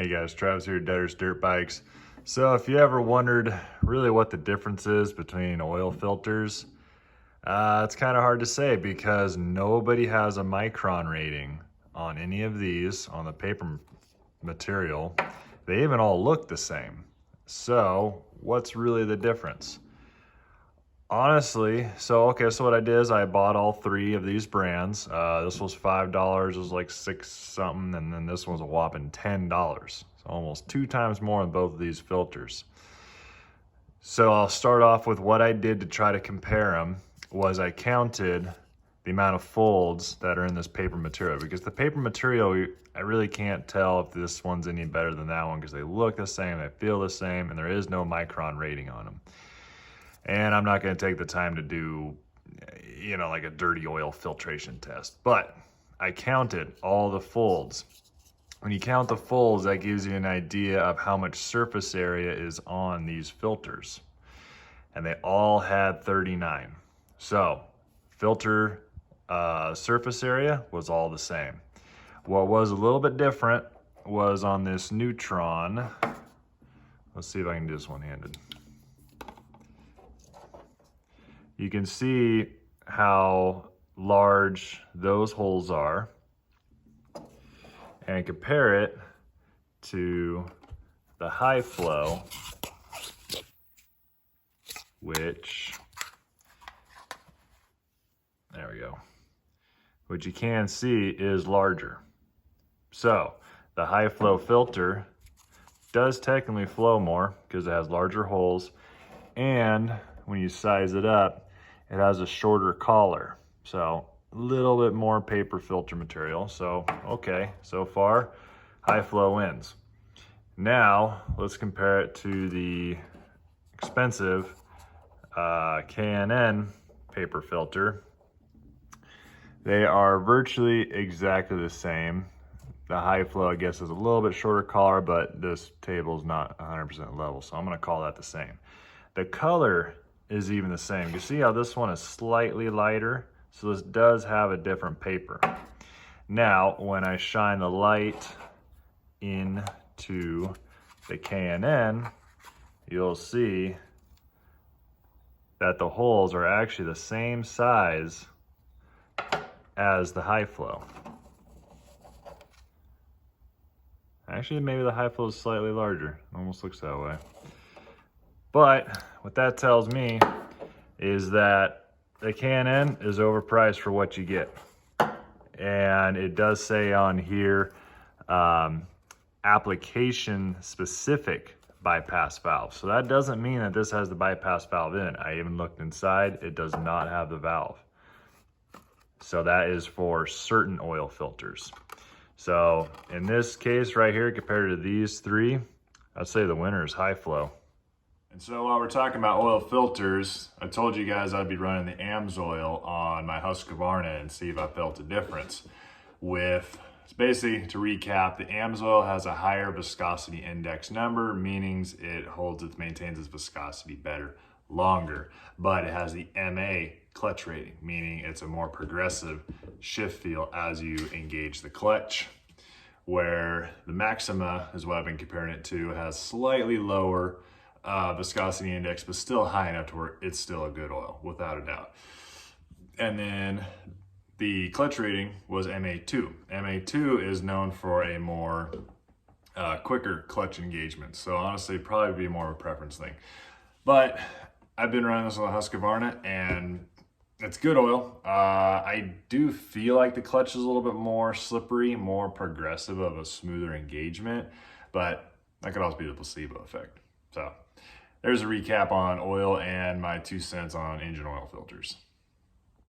Hey guys, Travis here, Debtors Dirt Bikes. So if you ever wondered really what the difference is between oil filters, it's kind of hard to say because nobody has a micron rating on any of these on the paper material. They even all look the same. So what's really the difference? Honestly, so what I did is I bought all three of these brands. This was $5, it was like $6 something, and then this one's a whopping $10. So almost 2 times more than both of these filters. So I'll start off with what I did to try to compare them was I counted the amount of folds that are in this paper material, because the paper material, I really can't tell if this one's any better than that one because they look the same, they feel the same, and there is no micron rating on them. And I'm not going to take the time to do, like a dirty oil filtration test. But I counted all the folds. When you count the folds, that gives you an idea of how much surface area is on these filters. And they all had 39. So filter surface area was all the same. What was a little bit different was on this neutron. Let's see if I can do this one-handed. You can see how large those holes are and compare it to the high flow, which, there we go, which you can see is larger. So the high flow filter does technically flow more because it has larger holes, and when you size it up, it has a shorter collar. So a little bit more paper filter material. So, okay, so far, high flow wins. Now, let's compare it to the expensive K&N paper filter. They are virtually exactly the same. The high flow, I guess, is a little bit shorter collar, but this table is not 100% level, so I'm gonna call that the same. The color is even the same. You see how this one is slightly lighter? So this does have a different paper. Now, when I shine the light into the K&N, you'll see that the holes are actually the same size as the high flow. Actually, maybe the high flow is slightly larger. It almost looks that way. But what that tells me is that the K&N is overpriced for what you get. And it does say on here, application specific bypass valve. So that doesn't mean that this has the bypass valve in it. I even looked inside, it does not have the valve. So that is for certain oil filters. So in this case right here, compared to these three, I'd say the winner is high flow. And so while we're talking about oil filters, I told you guys I'd be running the AMSOIL on my Husqvarna and see if I felt a difference. It's basically, to recap, the AMSOIL has a higher viscosity index number, meaning it maintains its viscosity better, longer, but it has the MA clutch rating, meaning it's a more progressive shift feel as you engage the clutch, where the Maxima is what I've been comparing it to, has slightly lower viscosity index, but still high enough to where it's still a good oil, without a doubt. And then the clutch rating was MA2. MA2 is known for a more quicker clutch engagement. So honestly, probably be more of a preference thing. But I've been running this on the Husqvarna and it's good oil. I do feel like the clutch is a little bit more slippery, more progressive of a smoother engagement, but that could also be the placebo effect. So there's a recap on oil and my 2 cents on engine oil filters.